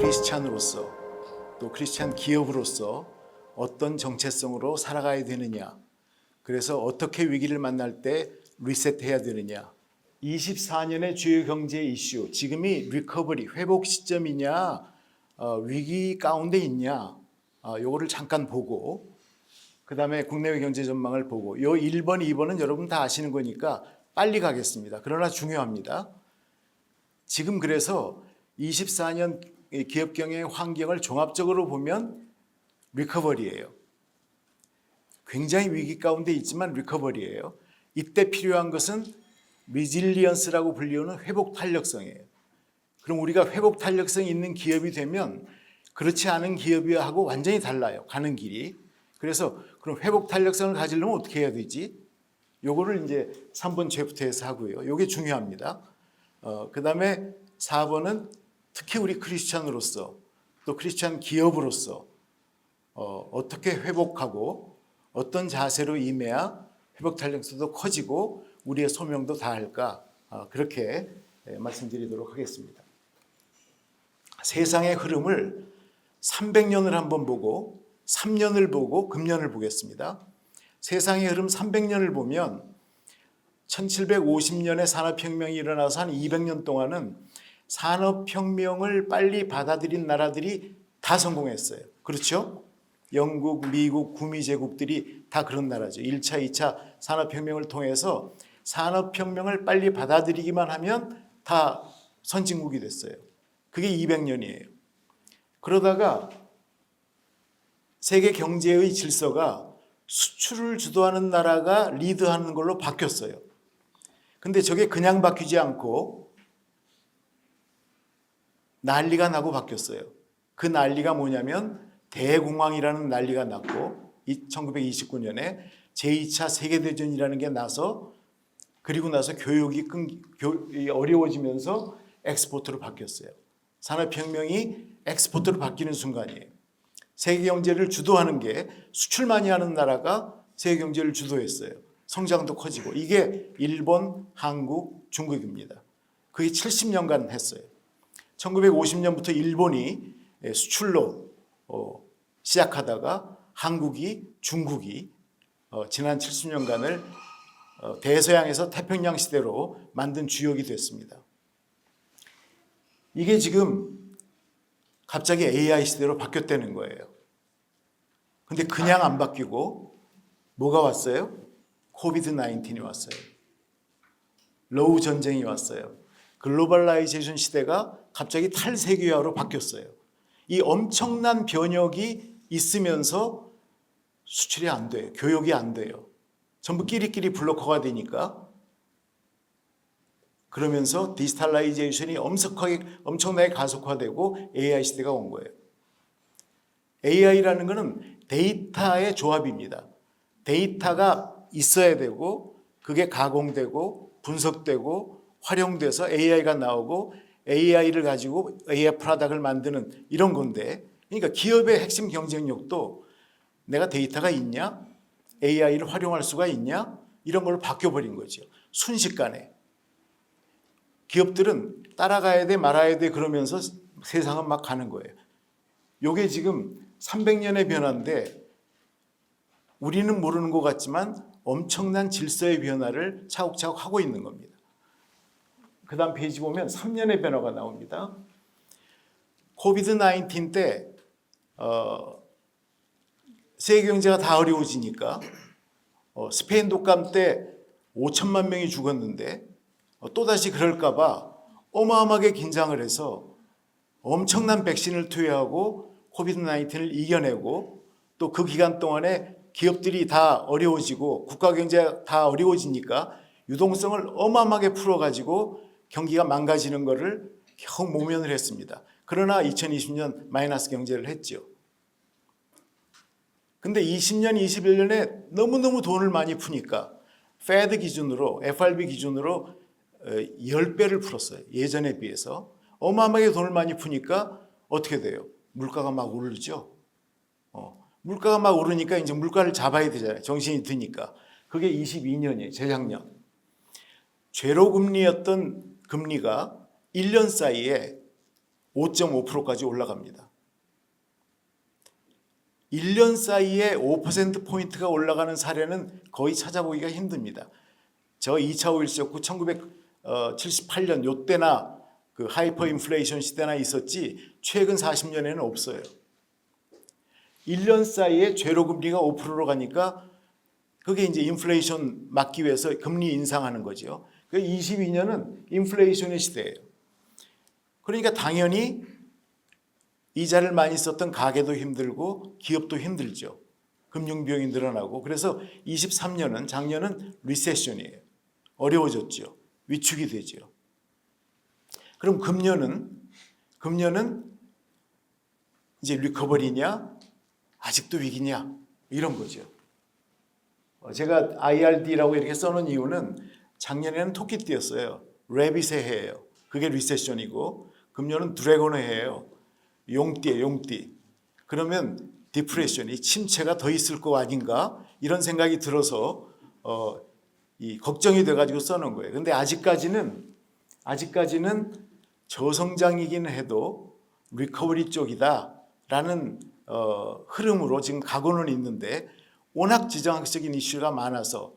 크리스찬으로서 또 크리스찬 기업으로서 어떤 정체성으로 살아가야 되느냐, 그래서 어떻게 위기를 만날 때 리셋해야 되느냐, 24년의 주요 경제 이슈, 지금이 리커버리, 회복 시점이냐, 위기 가운데 있냐, 요거를 잠깐 보고, 그 다음에 국내외 경제 전망을 보고, 요 1번, 2번은 여러분 다 아시는 거니까 빨리 가겠습니다. 그러나 중요합니다. 지금 그래서 24년 기업 경영의 환경을 종합적으로 보면 리커버리예요. 굉장히 위기 가운데 있지만 리커버리예요. 이때 필요한 것은 리질리언스라고 불리우는 회복 탄력성이에요. 그럼 우리가 회복 탄력성이 있는 기업이 되면 그렇지 않은 기업하고 완전히 달라요. 가는 길이. 그래서 그럼 회복 탄력성을 가지려면 어떻게 해야 되지? 요거를 이제 3번 챕터에서 하고요. 요게 중요합니다. 그 다음에 4번은 특히 우리 크리스찬으로서 또 크리스찬 기업으로서 어떻게 회복하고 어떤 자세로 임해야 회복 탄력성도 커지고 우리의 소명도 다할까, 그렇게 말씀드리도록 하겠습니다. 세상의 흐름을 300년을 한번 보고 3년을 보고 금년을 보겠습니다. 세상의 흐름 300년을 보면 1750년에 산업혁명이 일어나서 한 200년 동안은 산업혁명을 빨리 받아들인 나라들이 다 성공했어요. 그렇죠? 영국, 미국, 구미제국들이 다 그런 나라죠. 1차, 2차 산업혁명을 통해서 산업혁명을 빨리 받아들이기만 하면 다 선진국이 됐어요. 그게 200년이에요. 그러다가 세계 경제의 질서가 수출을 주도하는 나라가 리드하는 걸로 바뀌었어요. 근데 저게 그냥 바뀌지 않고 난리가 나고 바뀌었어요. 그 난리가 뭐냐면 대공황이라는 난리가 났고 1929년에 제2차 세계대전이라는 게 나서, 그리고 나서 교육이 어려워지면서 엑스포트로 바뀌었어요. 산업혁명이 엑스포트로 바뀌는 순간이에요. 세계 경제를 주도하는 게 수출 많이 하는 나라가 세계 경제를 주도했어요. 성장도 커지고. 이게 일본, 한국, 중국입니다. 그게 70년간 했어요. 1950년부터 일본이 수출로 시작하다가 한국이, 중국이 지난 70년간을 대서양에서 태평양 시대로 만든 주역이 됐습니다. 이게 지금 갑자기 AI 시대로 바뀌었다는 거예요. 근데 그냥 안 바뀌고 뭐가 왔어요? 코비드-19이 왔어요. 러우 전쟁이 왔어요. 글로벌라이제이션 시대가 갑자기 탈세계화로 바뀌었어요. 이 엄청난 변혁이 있으면서 수출이 안 돼요. 교역이 안 돼요. 전부 끼리끼리 블로커가 되니까. 그러면서 디지털라이제이션이 엄청나게 가속화되고 AI 시대가 온 거예요. AI라는 것은 데이터의 조합입니다. 데이터가 있어야 되고 그게 가공되고 분석되고 활용돼서 AI가 나오고 AI를 가지고 AI 프로덕트를 만드는 이런 건데, 그러니까 기업의 핵심 경쟁력도 내가 데이터가 있냐? AI를 활용할 수가 있냐? 이런 걸로 바뀌어버린 거죠. 순식간에. 기업들은 따라가야 돼 말아야 돼 그러면서 세상은 막 가는 거예요. 이게 지금 300년의 변화인데 우리는 모르는 것 같지만 엄청난 질서의 변화를 차곡차곡 하고 있는 겁니다. 그 다음 페이지 보면 3년의 변화가 나옵니다. 코비드-19 때 세계 경제가 다 어려워지니까 스페인 독감 때 5천만 명이 죽었는데 또다시 그럴까 봐 어마어마하게 긴장을 해서 엄청난 백신을 투여하고 코비드-19을 이겨내고, 또 그 기간 동안에 기업들이 다 어려워지고 국가 경제가 다 어려워지니까 유동성을 어마어마하게 풀어가지고 경기가 망가지는 것을 겨우 모면을 했습니다. 그러나 2020년 마이너스 경제를 했죠. 근데 20년, 21년에 너무너무 돈을 많이 푸니까 페드 기준으로, FRB 기준으로 10배를 풀었어요. 예전에 비해서. 어마어마하게 돈을 많이 푸니까 어떻게 돼요? 물가가 막 오르죠. 물가가 막 오르니까 이제 물가를 잡아야 되잖아요. 정신이 드니까. 그게 22년이에요. 재작년. 제로금리였던 금리가 1년 사이에 5.5%까지 올라갑니다. 1년 사이에 5%포인트가 올라가는 사례는 거의 찾아보기가 힘듭니다. 저 2차 오일 쇼크 1978년 요때나 그 하이퍼 인플레이션 시대나 있었지 최근 40년에는 없어요. 1년 사이에 제로금리가 5%로 가니까 그게 이제 인플레이션 막기 위해서 금리 인상하는 거죠. 그 22년은 인플레이션의 시대예요. 그러니까 당연히 이자를 많이 썼던 가게도 힘들고 기업도 힘들죠. 금융 비용이 늘어나고. 그래서 23년은 작년은 리세션이에요. 어려워졌죠. 위축이 되죠. 그럼 금년은 이제 리커버리냐? 아직도 위기냐? 이런 거죠. 제가 IRD라고 이렇게 써놓은 이유는 작년에는 토끼띠였어요. 레빗의 해예요. 그게 리세션이고 금년은 드래곤의 해예요. 용띠예요. 용띠. 그러면 디프레션이 침체가 더 있을 거 아닌가 이런 생각이 들어서 이 걱정이 돼가지고 써놓은 거예요. 근데 아직까지는 저성장이긴 해도 리커버리 쪽이다라는 흐름으로 지금 가고는 있는데 워낙 지정학적인 이슈가 많아서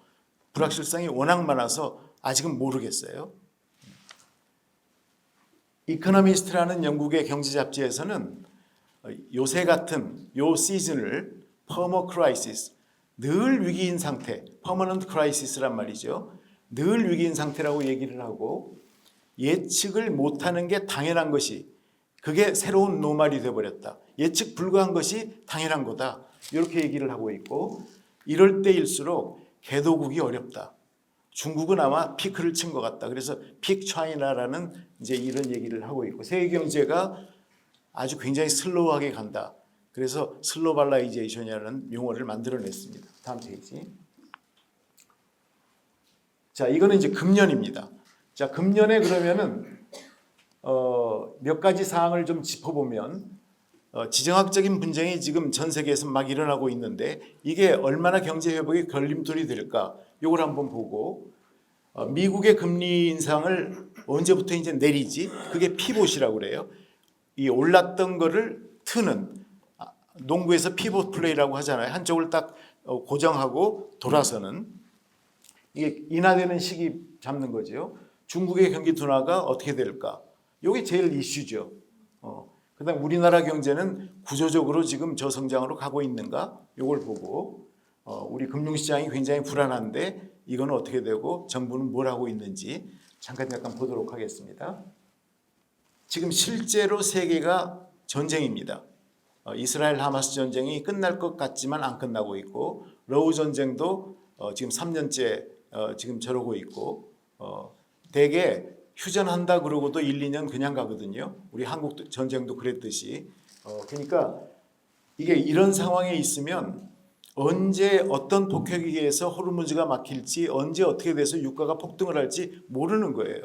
불확실성이 워낙 많아서 아직은 모르겠어요. 이코노미스트라는 영국의 경제 잡지에서는 요새 같은 요 시즌을 퍼머 크라이시스, 늘 위기인 상태, 퍼머넌트 크라이시스란 말이죠. 늘 위기인 상태라고 얘기를 하고 예측을 못하는 게 당연한 것이 그게 새로운 노말이 되어버렸다. 예측 불가한 것이 당연한 거다. 이렇게 얘기를 하고 있고 이럴 때일수록 개도국이 어렵다. 중국은 아마 피크를 친 것 같다. 그래서 픽 차이나라는 이제 이런 얘기를 하고 있고 세계 경제가 아주 굉장히 슬로우하게 간다. 그래서 슬로발라이제이션이라는 용어를 만들어냈습니다. 다음 페이지. 자, 이거는 이제 금년입니다. 자, 금년에 그러면은 몇 가지 사항을 좀 짚어보면 지정학적인 분쟁이 지금 전 세계에서 막 일어나고 있는데 이게 얼마나 경제 회복의 걸림돌이 될까? 이걸 한번 보고 미국의 금리 인상을 언제부터 이제 내리지? 그게 피봇이라고 그래요. 이 올랐던 거를 트는 농구에서 피봇 플레이라고 하잖아요. 한쪽을 딱 고정하고 돌아서는 이게 인하되는 시기 잡는 거죠. 중국의 경기 둔화가 어떻게 될까? 이게 제일 이슈죠. 그다음 우리나라 경제는 구조적으로 지금 저성장으로 가고 있는가? 이걸 보고 우리 금융시장이 굉장히 불안한데 이거는 어떻게 되고 정부는 뭘 하고 있는지 잠깐 보도록 하겠습니다. 지금 실제로 세계가 전쟁입니다. 이스라엘 하마스 전쟁이 끝날 것 같지만 안 끝나고 있고 러우 전쟁도 지금 3년째 지금 저러고 있고 대개 휴전한다 그러고도 1, 2년 그냥 가거든요. 우리 한국 전쟁도 그랬듯이. 그러니까 이게 이런 상황에 있으면 언제 어떤 폭격에 의해서 호르무즈가 막힐지 언제 어떻게 돼서 유가가 폭등을 할지 모르는 거예요.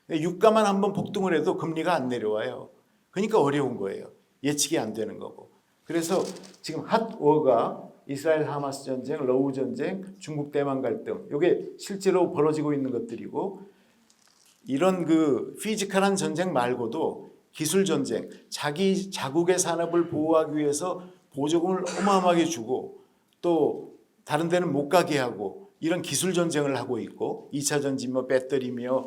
유가만 한번 폭등을 해도 금리가 안 내려와요. 그러니까 어려운 거예요. 예측이 안 되는 거고. 그래서 지금 핫워가 이스라엘 하마스 전쟁, 러우 전쟁, 중국 대만 갈등 이게 실제로 벌어지고 있는 것들이고 이런 그 피지컬한 전쟁 말고도 기술 전쟁, 자국의 산업을 보호하기 위해서 보조금을 어마어마하게 주고 또 다른 데는 못 가게 하고 이런 기술 전쟁을 하고 있고 2차 전지 배터리며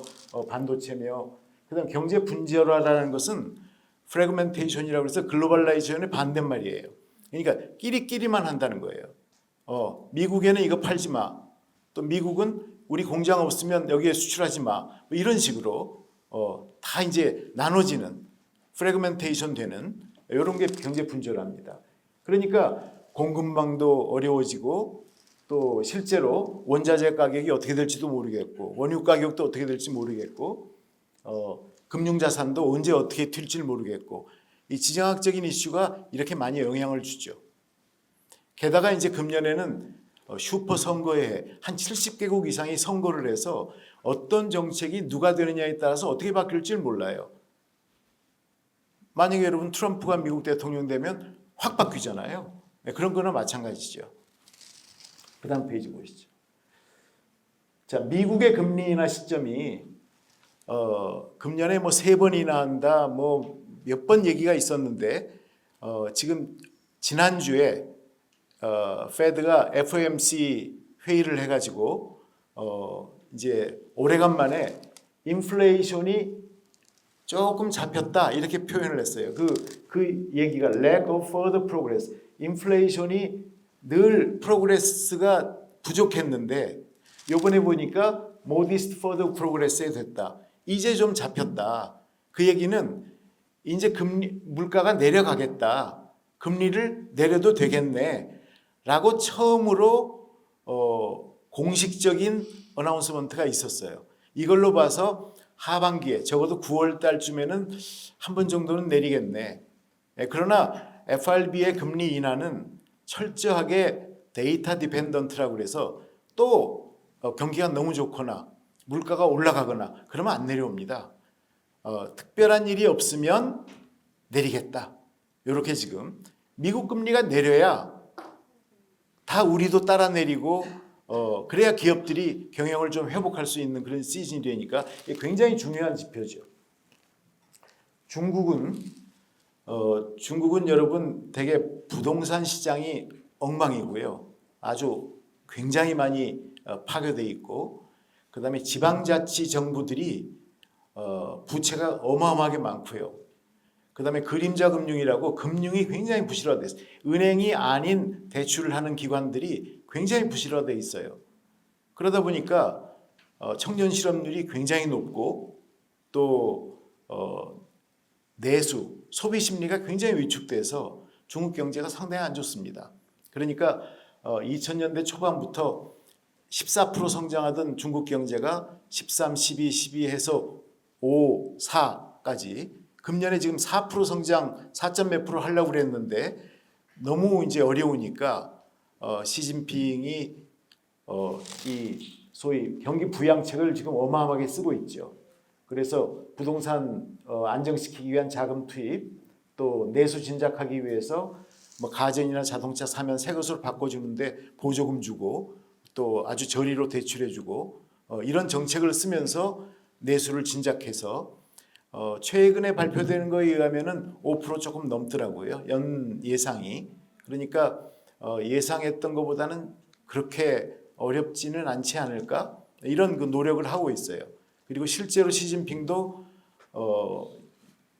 반도체며 그다음 경제 분절화라는 것은 프래그멘테이션이라고 해서 글로벌라이제이션의 반대말이에요. 그러니까 끼리끼리만 한다는 거예요. 미국에는 이거 팔지 마. 또 미국은 우리 공장 없으면 여기에 수출하지 마. 이런 식으로 다 이제 나눠지는 프래그멘테이션 되는 이런 게 경제 분절합니다. 그러니까 공급망도 어려워지고 또 실제로 원자재 가격이 어떻게 될지도 모르겠고 원유 가격도 어떻게 될지 모르겠고 금융자산도 언제 어떻게 튈지 모르겠고 이 지정학적인 이슈가 이렇게 많이 영향을 주죠. 게다가 이제 금년에는 슈퍼 선거에 한 70개국 이상이 선거를 해서 어떤 정책이 누가 되느냐에 따라서 어떻게 바뀔지 몰라요. 만약에 여러분 트럼프가 미국 대통령 되면 확 바뀌잖아요. 그런 거나 마찬가지죠. 그 다음 페이지 보시죠. 자, 미국의 금리 인하 시점이 금년에 3번이나 한다, 몇 번 얘기가 있었는데 지금 지난주에 페드가 FOMC 회의를 해가지고 이제 오래간만에 인플레이션이 조금 잡혔다 이렇게 표현을 했어요. 그 얘기가 lack of further progress. 인플레이션이 늘 프로그레스가 부족했는데 요번에 보니까 modest further progress에 됐다. 이제 좀 잡혔다. 그 얘기는 이제 물가가 내려가겠다. 금리를 내려도 되겠네. 라고 처음으로 공식적인 어나운스먼트가 있었어요. 이걸로 봐서 하반기에 적어도 9월 달쯤에는 한 번 정도는 내리겠네. 그러나 FRB의 금리 인하는 철저하게 데이터 디펜던트라고 그래서 또 경기가 너무 좋거나 물가가 올라가거나 그러면 안 내려옵니다. 특별한 일이 없으면 내리겠다. 이렇게 지금 미국 금리가 내려야 다 우리도 따라 내리고 그래야 기업들이 경영을 좀 회복할 수 있는 그런 시즌이 되니까 굉장히 중요한 지표죠. 중국은 여러분 되게 부동산 시장이 엉망이고요. 아주 굉장히 많이 파괴돼 있고 그 다음에 지방자치 정부들이 부채가 어마어마하게 많고요. 그 다음에 그림자 금융이라고 금융이 굉장히 부실화돼 있어요. 은행이 아닌 대출을 하는 기관들이 굉장히 부실화돼 있어요. 그러다 보니까 청년 실업률이 굉장히 높고 또 내수, 소비 심리가 굉장히 위축돼서 중국 경제가 상당히 안 좋습니다. 그러니까 2000년대 초반부터 14% 성장하던 중국 경제가 13, 12, 12 해서 5, 4까지 금년에 지금 4% 성장 4점 몇 프로 하려고 그랬는데 너무 이제 어려우니까 시진핑이 이 소위 경기 부양책을 지금 어마어마하게 쓰고 있죠. 그래서 부동산 안정시키기 위한 자금 투입, 또 내수 진작하기 위해서 뭐 가전이나 자동차 사면 새 것으로 바꿔주는데 보조금 주고 또 아주 저리로 대출해주고 이런 정책을 쓰면서 내수를 진작해서 최근에 발표되는 거에 의하면은 5% 조금 넘더라고요. 연 예상이. 그러니까 예상했던 것보다는 그렇게 어렵지는 않지 않을까? 이런 그 노력을 하고 있어요. 그리고 실제로 시진핑도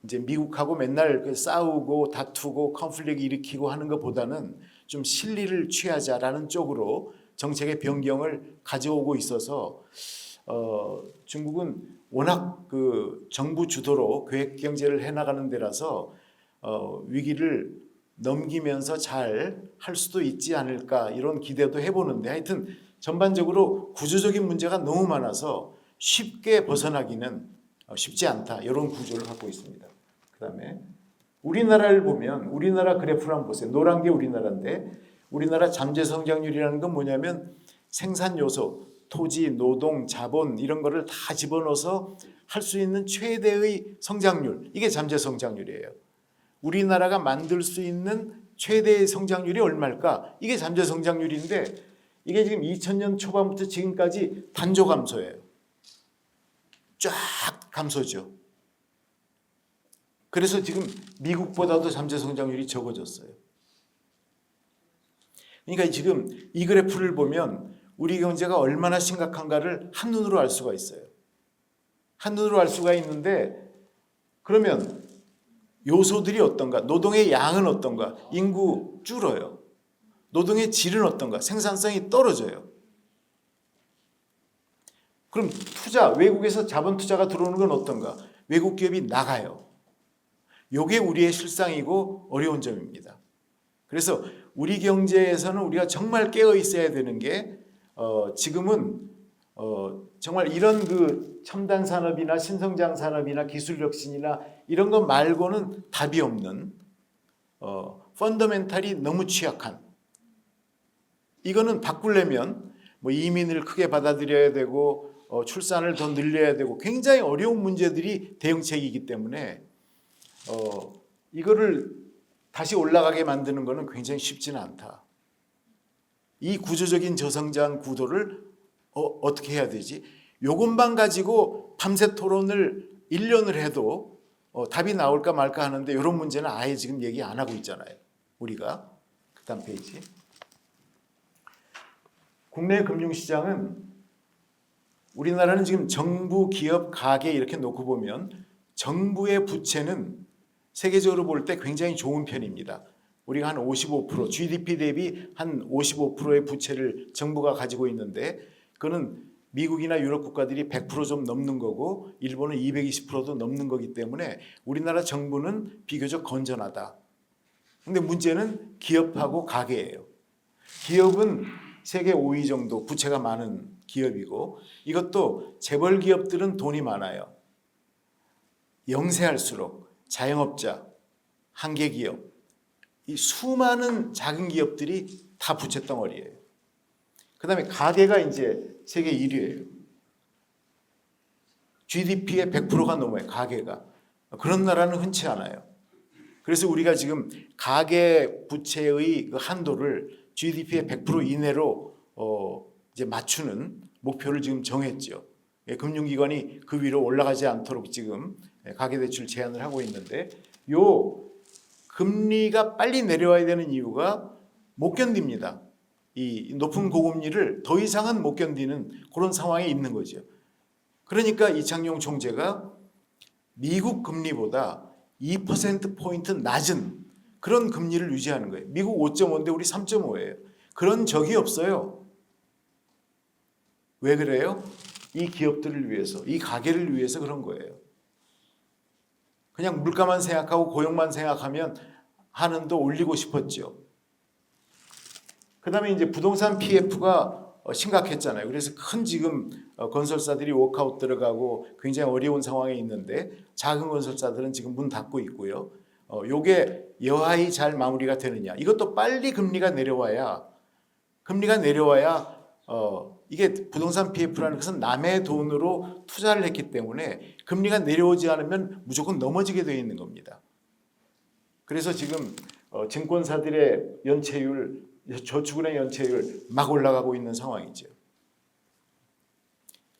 이제 미국하고 맨날 싸우고 다투고 컨플릭트 일으키고 하는 것보다는 좀 실리를 취하자라는 쪽으로 정책의 변경을 가져오고 있어서 중국은 워낙 그 정부 주도로 계획 경제를 해나가는 데라서 위기를 넘기면서 잘 할 수도 있지 않을까 이런 기대도 해보는데 하여튼 전반적으로 구조적인 문제가 너무 많아서 쉽게 벗어나기는 쉽지 않다 이런 구조를 갖고 있습니다. 그 다음에 우리나라를 보면 우리나라 그래프를 한번 보세요. 노란 게 우리나라인데 우리나라 잠재 성장률이라는 건 뭐냐면 생산 요소, 토지, 노동, 자본 이런 거를 다 집어넣어서 할 수 있는 최대의 성장률 이게 잠재 성장률이에요. 우리나라가 만들 수 있는 최대의 성장률이 얼마일까? 이게 잠재 성장률인데 이게 지금 2000년 초반부터 지금까지 단조 감소예요. 쫙 감소죠. 그래서 지금 미국보다도 잠재 성장률이 적어졌어요. 그러니까 지금 이 그래프를 보면 우리 경제가 얼마나 심각한가를 한눈으로 알 수가 있어요. 한눈으로 알 수가 있는데 그러면 요소들이 어떤가? 노동의 양은 어떤가? 인구 줄어요. 노동의 질은 어떤가? 생산성이 떨어져요. 그럼 투자, 외국에서 자본 투자가 들어오는 건 어떤가? 외국 기업이 나가요. 이게 우리의 실상이고 어려운 점입니다. 그래서 우리 경제에서는 우리가 정말 깨어 있어야 되는 게 지금은 정말 이런 그 첨단 산업이나 신성장 산업이나 기술 혁신이나 이런 것 말고는 답이 없는 펀더멘탈이 너무 취약한 이거는 바꾸려면 뭐 이민을 크게 받아들여야 되고 출산을 더 늘려야 되고 굉장히 어려운 문제들이 대응책이기 때문에 이거를 다시 올라가게 만드는 것은 굉장히 쉽지는 않다. 이 구조적인 저성장 구도를 어떻게 해야 되지? 요것만 가지고 밤새 토론을 1년을 해도 답이 나올까 말까 하는데 이런 문제는 아예 지금 얘기 안 하고 있잖아요. 우리가. 그다음 페이지. 국내 금융시장은 우리나라는 지금 정부, 기업, 가계 이렇게 놓고 보면 정부의 부채는 세계적으로 볼 때 굉장히 좋은 편입니다. 우리가 한 55%, GDP 대비 한 55%의 부채를 정부가 가지고 있는데 그거는 미국이나 유럽 국가들이 100%좀 넘는 거고 일본은 220%도 넘는 거기 때문에 우리나라 정부는 비교적 건전하다. 근데 문제는 기업하고 가계예요. 기업은 세계 5위 정도 부채가 많은 기업이고 이것도 재벌 기업들은 돈이 많아요. 영세할수록 자영업자, 한계기업, 이 수많은 작은 기업들이 다 부채 덩어리예요. 그 다음에 가계가 이제 세계 1위예요. GDP의 100%가 넘어요. 가계가. 그런 나라는 흔치 않아요. 그래서 우리가 지금 가계 부채의 그 한도를 GDP의 100% 이내로 이제 맞추는 목표를 지금 정했죠. 금융기관이 그 위로 올라가지 않도록 지금 가계대출 제한을 하고 있는데 요 금리가 빨리 내려와야 되는 이유가 못 견딥니다. 이 높은 고금리를 더 이상은 못 견디는 그런 상황에 있는 거죠. 그러니까 이창용 총재가 미국 금리보다 2%포인트 낮은 그런 금리를 유지하는 거예요. 미국 5.5인데 우리 3.5예요. 그런 적이 없어요. 왜 그래요? 이 기업들을 위해서, 이 가게를 위해서 그런 거예요. 그냥 물가만 생각하고 고용만 생각하면 한은도 올리고 싶었죠. 그 다음에 이제 부동산 PF가 심각했잖아요. 그래서 큰 지금 건설사들이 워크아웃 들어가고 굉장히 어려운 상황에 있는데 작은 건설사들은 지금 문 닫고 있고요. 요게 여하히 잘 마무리가 되느냐. 이것도 빨리 금리가 내려와야 이게 부동산 PF라는 것은 남의 돈으로 투자를 했기 때문에 금리가 내려오지 않으면 무조건 넘어지게 되어 있는 겁니다. 그래서 지금 증권사들의 연체율, 저축은행 연체율 막 올라가고 있는 상황이죠.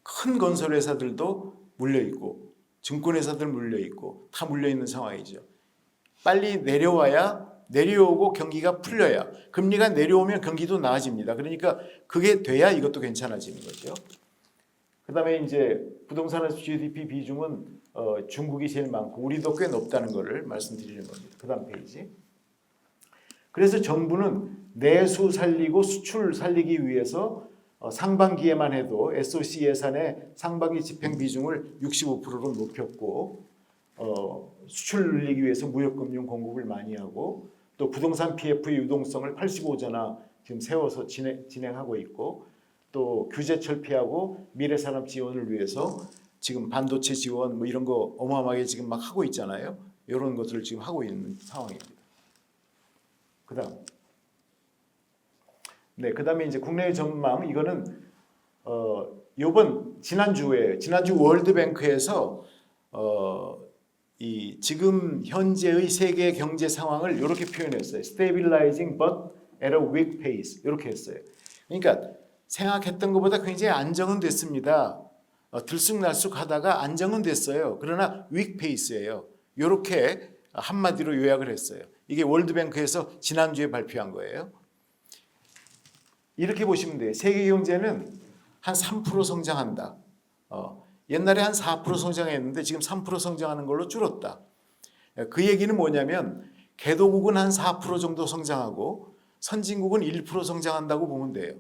큰 건설회사들도 물려있고 증권회사들 물려있고 다 물려있는 상황이죠. 빨리 내려오고 경기가 풀려야 금리가 내려오면 경기도 나아집니다. 그러니까 그게 돼야 이것도 괜찮아지는 거죠. 그 다음에 이제 부동산에서 GDP 비중은 중국이 제일 많고 우리도 꽤 높다는 것을 말씀드리는 겁니다. 그 다음 페이지. 그래서 정부는 내수 살리고 수출 살리기 위해서 상반기에만 해도 SOC 예산의 상반기 집행 비중을 65%로 높였고 수출 늘리기 위해서 무역금융 공급을 많이 하고 또 부동산 PF의 유동성을 85조나 지금 세워서 진행하고 있고 또 규제 철폐하고 미래산업 지원을 위해서 지금 반도체 지원 뭐 이런 거 어마어마하게 지금 막 하고 있잖아요. 이런 것들을 지금 하고 있는 상황입니다. 그다음에 이제 국내 전망 이거는 지난주 월드뱅크에서 이 지금 현재의 세계 경제 상황을 이렇게 표현했어요. Stabilizing but at a weak pace 이렇게 했어요. 그러니까 생각했던 것보다 굉장히 안정은 됐습니다. 들쑥날쑥하다가 안정은 됐어요. 그러나 weak pace예요. 이렇게 한마디로 요약을 했어요. 이게 월드뱅크에서 지난주에 발표한 거예요. 이렇게 보시면 돼요. 세계 경제는 한 3% 성장한다. 옛날에 한 4% 성장했는데 지금 3% 성장하는 걸로 줄었다. 그 얘기는 뭐냐면 개도국은 한 4% 정도 성장하고 선진국은 1% 성장한다고 보면 돼요.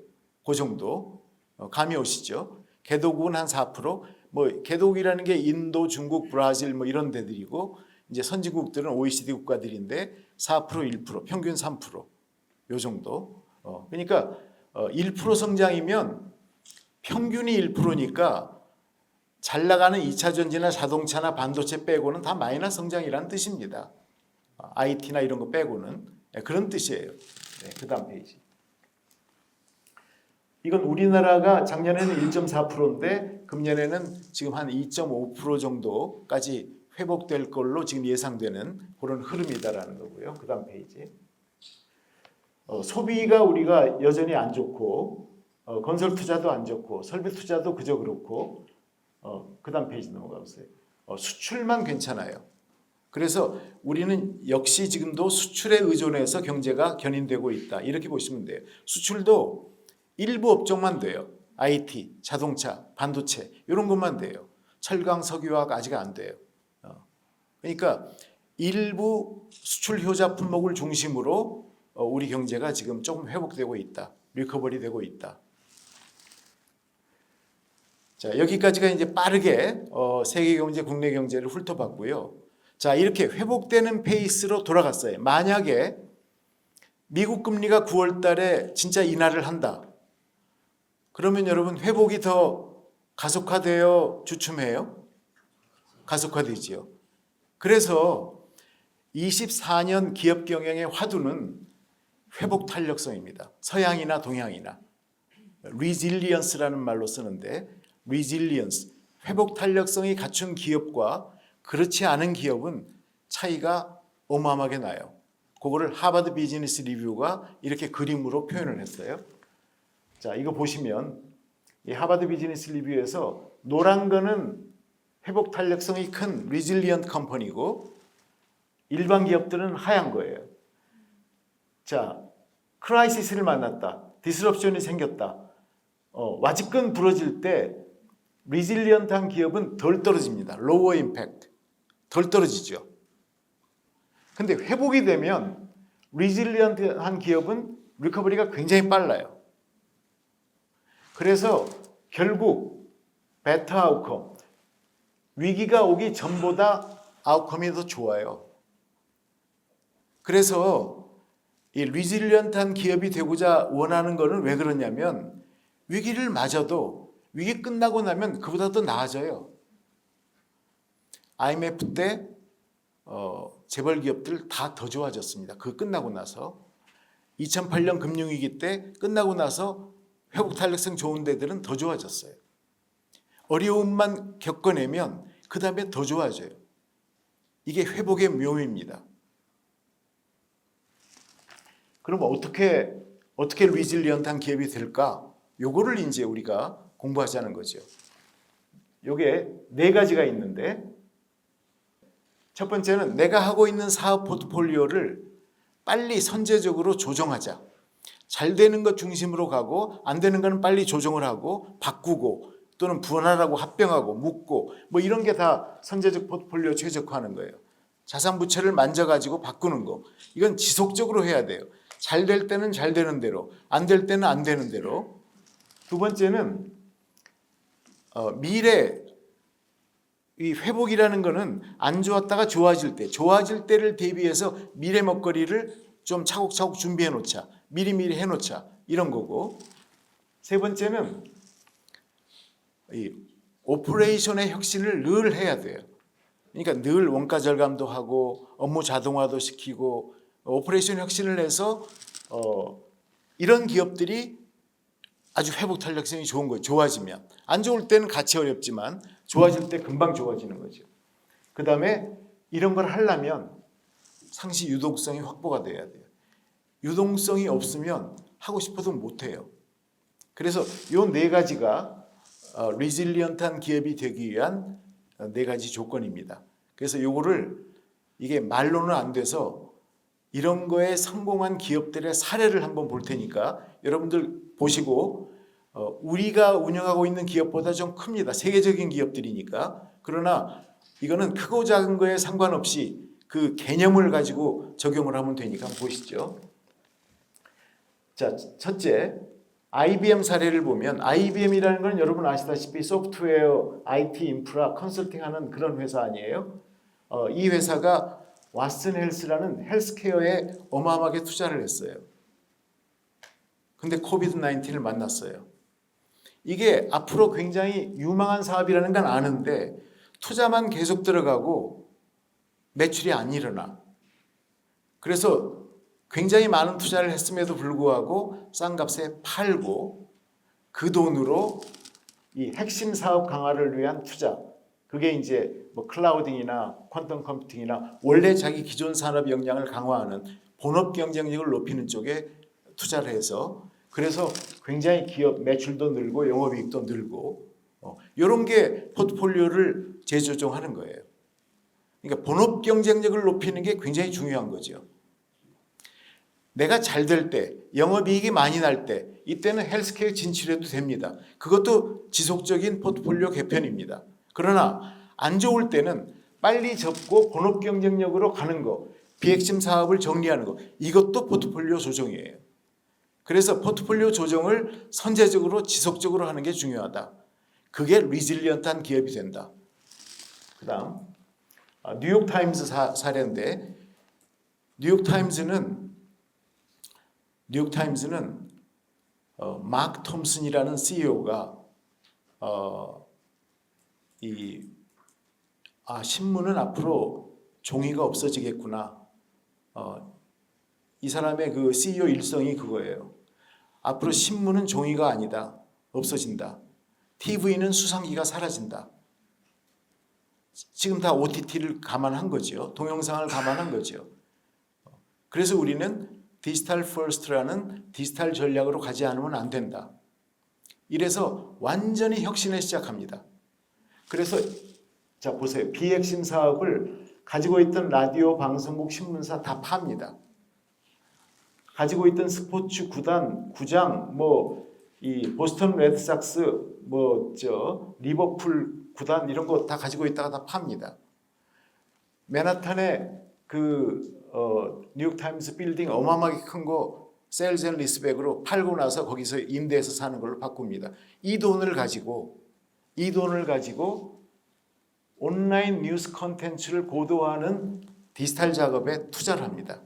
그 정도. 감이 오시죠? 개도국은 한 4%, 뭐 개도국이라는 게 인도, 중국, 브라질 뭐 이런 데들이고 이제 선진국들은 OECD 국가들인데 4%, 1%, 평균 3%. 요 정도. 그러니까 1% 성장이면 평균이 1%니까 잘 나가는 2차 전지나 자동차나 반도체 빼고는 다 마이너스 성장이라는 뜻입니다. IT나 이런 거 빼고는 그런 뜻이에요. 그 다음 페이지. 이건 우리나라가 작년에는 1.4%인데 금년에는 지금 한 2.5% 정도까지 회복될 걸로 지금 예상되는 그런 흐름이다라는 거고요. 그 다음 페이지. 소비가 우리가 여전히 안 좋고 건설 투자도 안 좋고 설비 투자도 그저 그렇고 그 다음 페이지 넘어가 보세요. 수출만 괜찮아요. 그래서 우리는 역시 지금도 수출에 의존해서 경제가 견인되고 있다. 이렇게 보시면 돼요. 수출도 일부 업종만 돼요. IT, 자동차, 반도체 이런 것만 돼요. 철강, 석유화학 아직 안 돼요. 그러니까 일부 수출 효자 품목을 중심으로 우리 경제가 지금 조금 회복되고 있다. 리커버리 되고 있다. 자, 여기까지가 이제 빠르게 세계 경제, 국내 경제를 훑어봤고요. 자, 이렇게 회복되는 페이스로 돌아갔어요. 만약에 미국 금리가 9월 달에 진짜 인하를 한다. 그러면 여러분 회복이 더 가속화되어 주춤해요? 가속화되지요. 그래서 24년 기업 경영의 화두는 회복 탄력성입니다. 서양이나 동양이나 resilience라는 말로 쓰는데 resilience, 회복 탄력성이 갖춘 기업과 그렇지 않은 기업은 차이가 어마어마하게 나요. 그거를 하버드 비즈니스 리뷰가 이렇게 그림으로 표현을 했어요. 자, 이거 보시면 이 하버드 비즈니스 리뷰에서 노란 거는 회복 탄력성이 큰 resilient 컴퍼니고 일반 기업들은 하얀 거예요. 자, 크라이시스를 만났다. 디스럽션이 생겼다. 와직근 부러질 때 리질리언트한 기업은 덜 떨어집니다. 로워 임팩트. 덜 떨어지죠. 근데 회복이 되면 리질리언트한 기업은 리커버리가 굉장히 빨라요. 그래서 결국 베터 아웃컴, 위기가 오기 전보다 아웃컴이 더 좋아요. 그래서 이 리질리언트한 기업이 되고자 원하는 거는 왜 그러냐면 위기를 맞아도 위기 끝나고 나면 그보다 더 나아져요. IMF 때 재벌 기업들 다 더 좋아졌습니다. 그 끝나고 나서 2008년 금융위기 때 끝나고 나서 회복 탄력성 좋은 데들은 더 좋아졌어요. 어려움만 겪어내면 그 다음에 더 좋아져요. 이게 회복의 묘미입니다. 그럼 어떻게 리질리언트한 기업이 될까? 요거를 이제 우리가 공부하자는 거죠. 요게 네 가지가 있는데 첫 번째는 내가 하고 있는 사업 포트폴리오를 빨리 선제적으로 조정하자. 잘 되는 것 중심으로 가고 안 되는 거는 빨리 조정을 하고 바꾸고 또는 분할하고 합병하고 묶고 뭐 이런 게 다 선제적 포트폴리오 최적화하는 거예요. 자산 부채를 만져가지고 바꾸는 거. 이건 지속적으로 해야 돼요. 잘 될 때는 잘 되는 대로, 안 될 때는 안 되는 대로. 두 번째는 미래 이 회복이라는 거는 안 좋았다가 좋아질 때를 대비해서 미래 먹거리를 좀 차곡차곡 준비해 놓자. 미리미리 해 놓자. 이런 거고. 세 번째는 이 오퍼레이션의 혁신을 늘 해야 돼요. 그러니까 늘 원가 절감도 하고 업무 자동화도 시키고 오퍼레이션 혁신을 해서 이런 기업들이 아주 회복 탄력성이 좋은 거예요. 좋아지면. 안 좋을 때는 같이 어렵지만 좋아질 때 금방 좋아지는 거죠. 그 다음에 이런 걸 하려면 상시 유동성이 확보가 돼야 돼요. 유동성이 없으면 하고 싶어도 못해요. 그래서 이 네 가지가 리질리언트한 기업이 되기 위한 네 가지 조건입니다. 그래서 요거를 이게 말로는 안 돼서 이런 거에 성공한 기업들의 사례를 한번 볼 테니까 여러분들 보시고 우리가 운영하고 있는 기업보다 좀 큽니다. 세계적인 기업들이니까. 그러나 이거는 크고 작은 거에 상관없이 그 개념을 가지고 적용을 하면 되니까 한번 보시죠. 자, 첫째 IBM 사례를 보면 IBM이라는 건 여러분 아시다시피 소프트웨어, IT 인프라, 컨설팅하는 그런 회사 아니에요? 이 회사가 왓슨 헬스라는 헬스케어에 어마어마하게 투자를 했어요. 근데 코비드 19을 만났어요. 이게 앞으로 굉장히 유망한 사업이라는 건 아는데 투자만 계속 들어가고 매출이 안 일어나. 그래서 굉장히 많은 투자를 했음에도 불구하고 싼 값에 팔고 그 돈으로 이 핵심 사업 강화를 위한 투자, 그게 이제 뭐 클라우딩이나 퀀텀 컴퓨팅이나 원래 자기 기존 산업 역량을 강화하는 본업 경쟁력을 높이는 쪽에 투자를 해서 그래서 굉장히 기업 매출도 늘고 영업이익도 늘고 이런 게 포트폴리오를 재조정하는 거예요. 그러니까 본업 경쟁력을 높이는 게 굉장히 중요한 거죠. 내가 잘 될 때, 영업이익이 많이 날 때, 이때는 헬스케어 진출해도 됩니다. 그것도 지속적인 포트폴리오 개편입니다. 그러나 안 좋을 때는 빨리 접고 본업 경쟁력으로 가는 거, 비핵심 사업을 정리하는 거, 이것도 포트폴리오 조정이에요. 그래서 포트폴리오 조정을 선제적으로 지속적으로 하는 게 중요하다. 그게 리질리언트한 기업이 된다. 그 다음 뉴욕타임스 사례인데 뉴욕타임즈는 마크 톰슨이라는 CEO가 신문은 앞으로 종이가 없어지겠구나. 이 사람의 그 CEO 일성이 그거예요. 앞으로 신문은 종이가 아니다. 없어진다. TV는 수상기가 사라진다. 지금 다 OTT를 감안한 거죠. 동영상을 감안한 거죠. 그래서 우리는 디지털 퍼스트라는 디지털 전략으로 가지 않으면 안 된다. 이래서 완전히 혁신을 시작합니다. 그래서 자 보세요. 비핵심 사업을 가지고 있던 라디오, 방송국, 신문사 다 팝니다. 가지고 있던 스포츠 구장, 이 보스턴 레드삭스, 리버풀 구단 이런 거 다 가지고 있다가 다 팝니다. 맨하탄에 뉴욕타임스 빌딩 어마어마하게 큰 거 세일즈 앤 리스백으로 팔고 나서 거기서 임대해서 사는 걸로 바꿉니다. 이 돈을 가지고 온라인 뉴스 콘텐츠를 보도하는 디지털 작업에 투자를 합니다.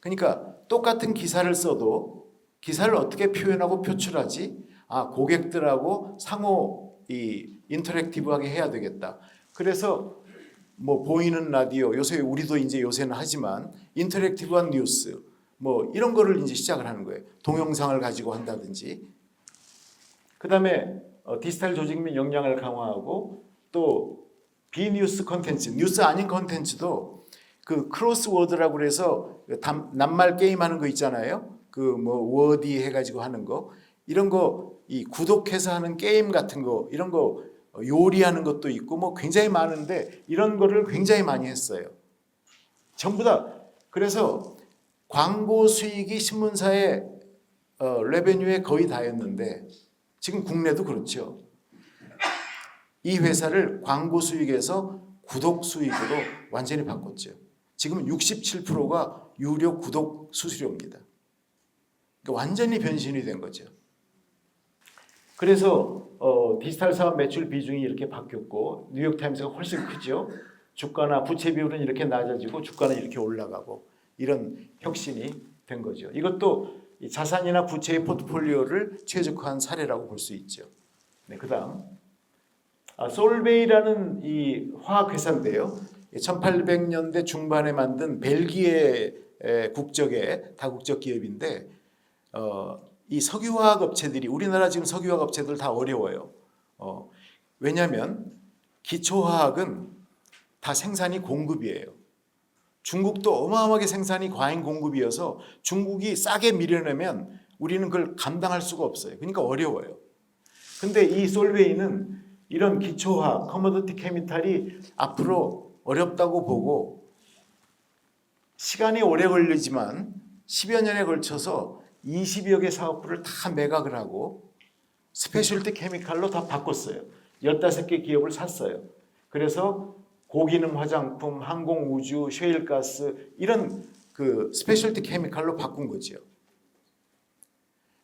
그러니까 똑같은 기사를 써도 기사를 어떻게 표현하고 표출하지? 고객들하고 상호 인터랙티브하게 해야 되겠다. 그래서 보이는 라디오, 우리도 이제 요새는 하지만 인터랙티브한 뉴스 이런 거를 이제 시작을 하는 거예요. 동영상을 가지고 한다든지. 그다음에 디지털 조직 및 역량을 강화하고 또 비뉴스 컨텐츠, 뉴스 아닌 컨텐츠도 그 크로스워드라고 그래서 낱말 게임 하는 거 있잖아요. 워디 해가지고 하는 거 이런 거 이 구독해서 하는 게임 같은 거 이런 거 요리하는 것도 있고 굉장히 많은데 이런 거를 굉장히 많이 했어요. 전부 다. 그래서 광고 수익이 신문사의 레베뉴에 거의 다였는데 지금 국내도 그렇죠. 이 회사를 광고 수익에서 구독 수익으로 완전히 바꿨죠. 지금 67%가 유료 구독 수수료입니다. 그러니까 완전히 변신이 된 거죠. 그래서 디지털 사업 매출 비중이 이렇게 바뀌었고 뉴욕타임스가 훨씬 크죠. 주가나 부채 비율은 이렇게 낮아지고 주가는 이렇게 올라가고 이런 혁신이 된 거죠. 이것도 자산이나 부채의 포트폴리오를 최적화한 사례라고 볼 수 있죠. 네, 그다음 솔베이라는 이 화학 회사인데요. 1800년대 중반에 만든 벨기에 국적의 다국적 기업인데 이 석유화학 업체들이 우리나라 지금 석유화학 업체들 다 어려워요. 왜냐하면 기초화학은 다 생산이 공급이에요. 중국도 어마어마하게 생산이 과잉 공급이어서 중국이 싸게 밀어내면 우리는 그걸 감당할 수가 없어요. 그러니까 어려워요. 근데 이 솔베이는 이런 기초화학, 커머디티 케미칼이 앞으로 어렵다고 보고 시간이 오래 걸리지만 10여 년에 걸쳐서 20여 개 사업부를 다 매각을 하고 스페셜티 케미칼로 다 바꿨어요. 15개 기업을 샀어요. 그래서 고기능 화장품, 항공우주, 셰일가스 이런 그 스페셜티 케미칼로 바꾼 거죠.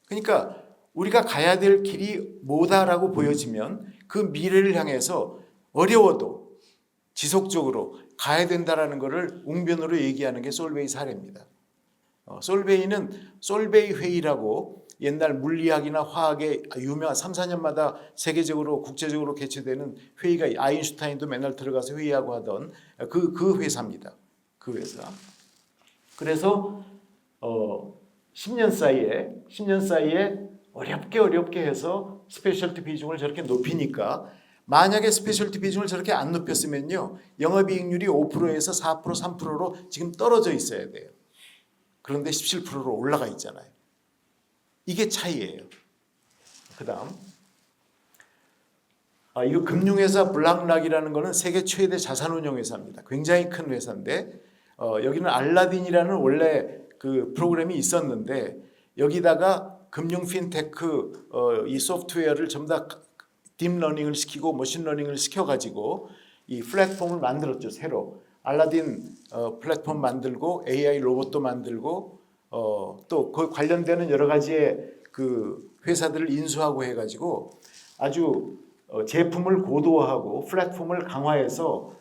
그러니까 우리가 가야 될 길이 뭐다라고 보여지면 그 미래를 향해서 어려워도 지속적으로 가야 된다라는 것을 웅변으로 얘기하는 게 솔베이 사례입니다. 솔베이는 솔베이 회의라고 옛날 물리학이나 화학의 유명한 3, 4년마다 세계적으로 국제적으로 개최되는 회의가 아인슈타인도 맨날 들어가서 회의하고 하던 그 회사입니다. 그 회사. 그래서 10년 사이에 어렵게 해서 스페셜티 비중을 저렇게 높이니까 만약에 스페셜티 비중을 저렇게 안 높였으면요. 영업이익률이 5%에서 4%, 3%로 지금 떨어져 있어야 돼요. 그런데 17%로 올라가 있잖아요. 이게 차이예요. 그 다음 이거 금융회사 블락락이라는 거는 세계 최대 자산운용회사입니다. 굉장히 큰 회사인데 여기는 알라딘이라는 원래 그 프로그램이 있었는데 여기다가 금융 핀테크 이 소프트웨어를 전부 다 딥러닝을 시키고 머신러닝을 시켜가지고 이 플랫폼을 만들었죠. 새로 알라딘 플랫폼 만들고 AI 로봇도 만들고 또 그 관련되는 여러 가지의 그 회사들을 인수하고 해가지고 아주 제품을 고도화하고 플랫폼을 강화해서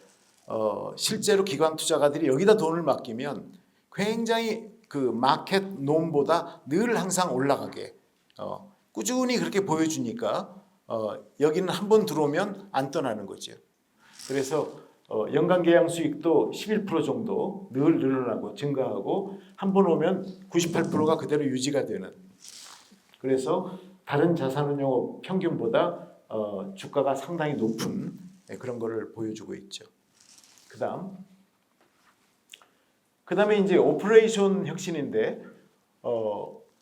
실제로 기관 투자가들이 여기다 돈을 맡기면 굉장히 그 마켓 놈보다 늘 항상 올라가게 꾸준히 그렇게 보여주니까 여기는 한번 들어오면 안 떠나는 거죠. 그래서 연간 계약 수익도 11% 정도 늘 늘어나고 증가하고 한 번 오면 98%가 그대로 유지가 되는. 그래서 다른 자산운용 평균보다 주가가 상당히 높은 그런 거를 보여주고 있죠. 그다음에 이제 오퍼레이션 혁신인데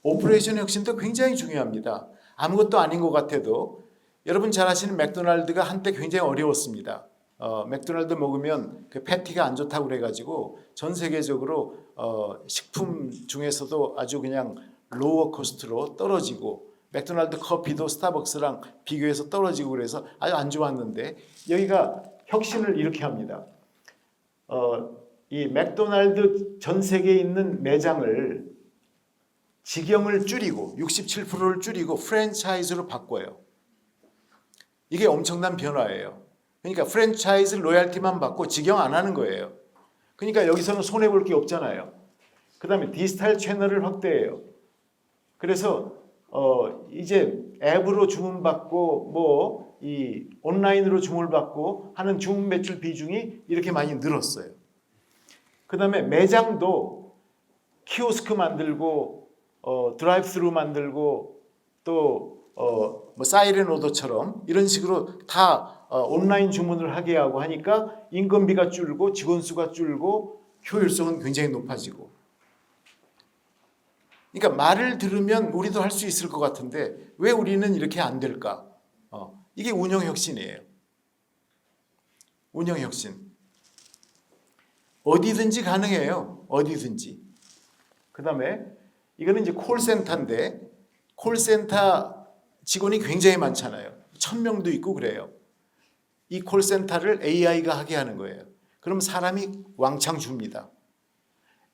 오퍼레이션 혁신도 굉장히 중요합니다. 아무것도 아닌 것 같아도 여러분 잘 아시는 맥도날드가 한때 굉장히 어려웠습니다. 맥도날드 먹으면 그 패티가 안 좋다고 그래가지고 전 세계적으로 식품 중에서도 아주 그냥 로어 코스트로 떨어지고 맥도날드 커피도 스타벅스랑 비교해서 떨어지고 그래서 아주 안 좋았는데 여기가 혁신을 이렇게 합니다. 이 맥도날드 전 세계에 있는 매장을 직영을 줄이고 67%를 줄이고 프랜차이즈로 바꿔요. 이게 엄청난 변화예요. 그러니까 프랜차이즈 로얄티만 받고 직영 안 하는 거예요. 그러니까 여기서는 손해볼 게 없잖아요. 그 다음에 디지털 채널을 확대해요. 그래서 이제 앱으로 주문받고 뭐 이 온라인으로 주문받고 하는 주문 매출 비중이 이렇게 많이 늘었어요. 그 다음에 매장도 키오스크 만들고 드라이브 스루 만들고 또 뭐 사이렌 오더처럼 이런 식으로 다 온라인 주문을 하게 하고 하니까 인건비가 줄고 직원 수가 줄고 효율성은 굉장히 높아지고. 그러니까 말을 들으면 우리도 할 수 있을 것 같은데 왜 우리는 이렇게 안 될까? 이게 운영 혁신이에요. 운영 혁신. 어디든지 가능해요. 어디든지. 그 다음에 이거는 이제 콜센터인데 콜센터 직원이 굉장히 많잖아요. 1000명도 있고 그래요. 이 콜센터를 AI가 하게 하는 거예요. 그럼 사람이 왕창 줍니다.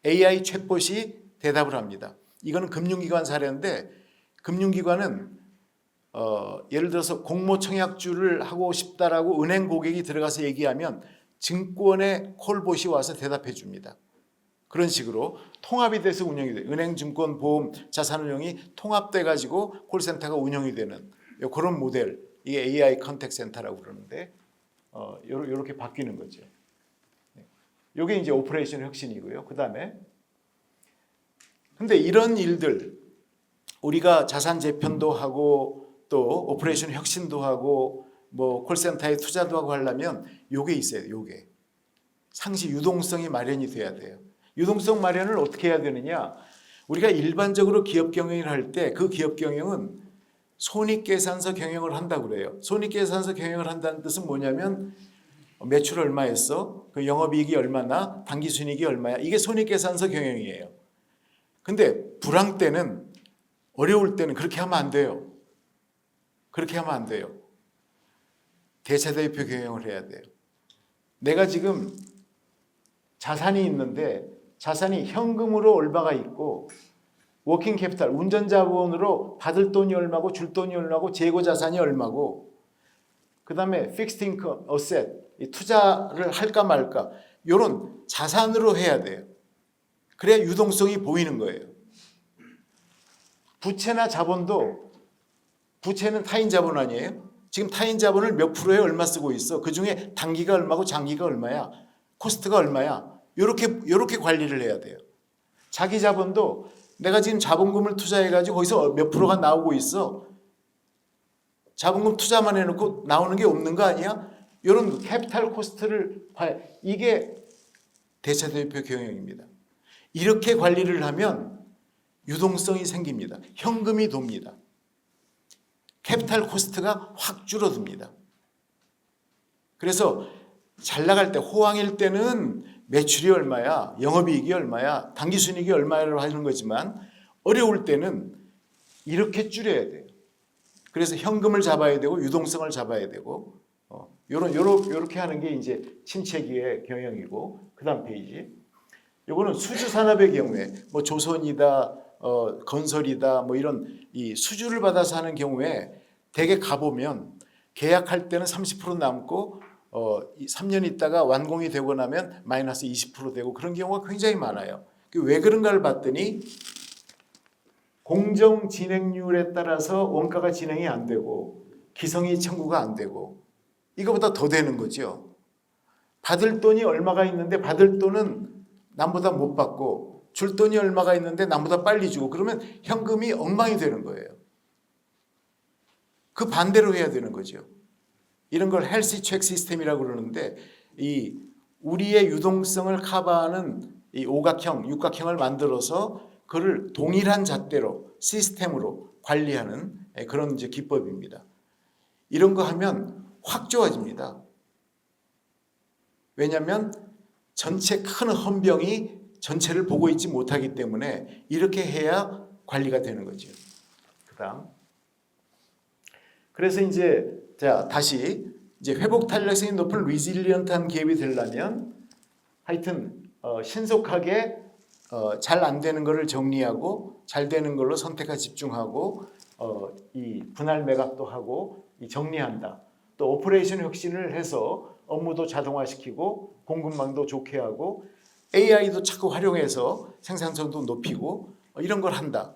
AI 챗봇이 대답을 합니다. 이거는 금융기관 사례인데 금융기관은 예를 들어서 공모 청약주를 하고 싶다라고 은행 고객이 들어가서 얘기하면 증권의 콜봇이 와서 대답해 줍니다. 그런 식으로 통합이 돼서 운영이 돼요. 은행, 증권, 보험, 자산운용이 통합돼 가지고 콜센터가 운영이 되는 그런 모델. 이게 AI 컨택 센터라고 그러는데 이렇게 바뀌는 거죠. 이게 이제 오퍼레이션 혁신이고요. 그다음에 근데 이런 일들 우리가 자산 재편도 하고 또 오퍼레이션 혁신도 하고 뭐 콜센터에 투자도 하고 하려면 요게 있어요. 요게 상시 유동성이 마련이 돼야 돼요. 유동성 마련을 어떻게 해야 되느냐? 우리가 일반적으로 기업 경영을 할 때 그 기업 경영은 손익계산서 경영을 한다고 그래요. 손익계산서 경영을 한다는 뜻은 뭐냐면 매출 얼마였어? 그 영업이익이 얼마나? 당기순이익이 얼마야? 이게 손익계산서 경영이에요. 근데 불황 때는 어려울 때는 그렇게 하면 안 돼요. 그렇게 하면 안 돼요. 대차대표 경영을 해야 돼요. 내가 지금 자산이 있는데 자산이 현금으로 얼마가 있고 워킹 캐피탈, 운전자본으로 받을 돈이 얼마고 줄 돈이 얼마고 재고 자산이 얼마고 그 다음에 픽스드 인컴, 어셋, 투자를 할까 말까 이런 자산으로 해야 돼요. 그래야 유동성이 보이는 거예요. 부채나 자본도 부채는 타인 자본 아니에요? 지금 타인 자본을 몇 프로에 얼마 쓰고 있어? 그중에 단기가 얼마고 장기가 얼마야? 코스트가 얼마야? 이렇게 관리를 해야 돼요. 자기 자본도 내가 지금 자본금을 투자해가지고 거기서 몇 프로가 나오고 있어. 자본금 투자만 해놓고 나오는 게 없는 거 아니야? 이런 캐피탈 코스트를 봐야 이게 대차대표 경영입니다. 이렇게 관리를 하면 유동성이 생깁니다. 현금이 돕니다. 캐피탈 코스트가 확 줄어듭니다. 그래서 잘 나갈 때, 호황일 때는 매출이 얼마야, 영업이익이 얼마야, 당기순이익이 얼마야로 하는 거지만 어려울 때는 이렇게 줄여야 돼요. 그래서 현금을 잡아야 되고 유동성을 잡아야 되고 요렇게 하는 게 이제 침체기의 경영이고, 그다음 페이지. 요거는 수주 산업의 경우에 뭐 조선이다, 건설이다, 뭐 이런 이 수주를 받아서 하는 경우에 대개 가보면 계약할 때는 30% 남고 3년 있다가 완공이 되고 나면 마이너스 20% 되고 그런 경우가 굉장히 많아요. 왜 그런가를 봤더니 공정 진행률에 따라서 원가가 진행이 안 되고 기성이 청구가 안 되고, 이거보다 더 되는 거죠. 받을 돈이 얼마가 있는데 받을 돈은 남보다 못 받고 줄 돈이 얼마가 있는데 남보다 빨리 주고, 그러면 현금이 엉망이 되는 거예요. 그 반대로 해야 되는 거죠. 이런 걸 헬시 체크 시스템이라고 그러는데, 이 우리의 유동성을 커버하는 이 오각형, 육각형을 만들어서 그를 동일한 잣대로 시스템으로 관리하는 그런 이제 기법입니다. 이런 거 하면 확 좋아집니다. 왜냐하면 전체 큰 헌병이 전체를 보고 있지 못하기 때문에 이렇게 해야 관리가 되는 거죠. 그다음. 그래서 이제 다시 이제 회복 탄력성이 높은 리질리언트한 기업이 되려면 하여튼 신속하게 잘 안 되는 거를 정리하고 잘 되는 걸로 선택과 집중하고 이 분할 매각도 하고 이 정리한다. 또 오퍼레이션 혁신을 해서 업무도 자동화시키고 공급망도 좋게 하고 AI도 자꾸 활용해서 생산성도 높이고 이런 걸 한다.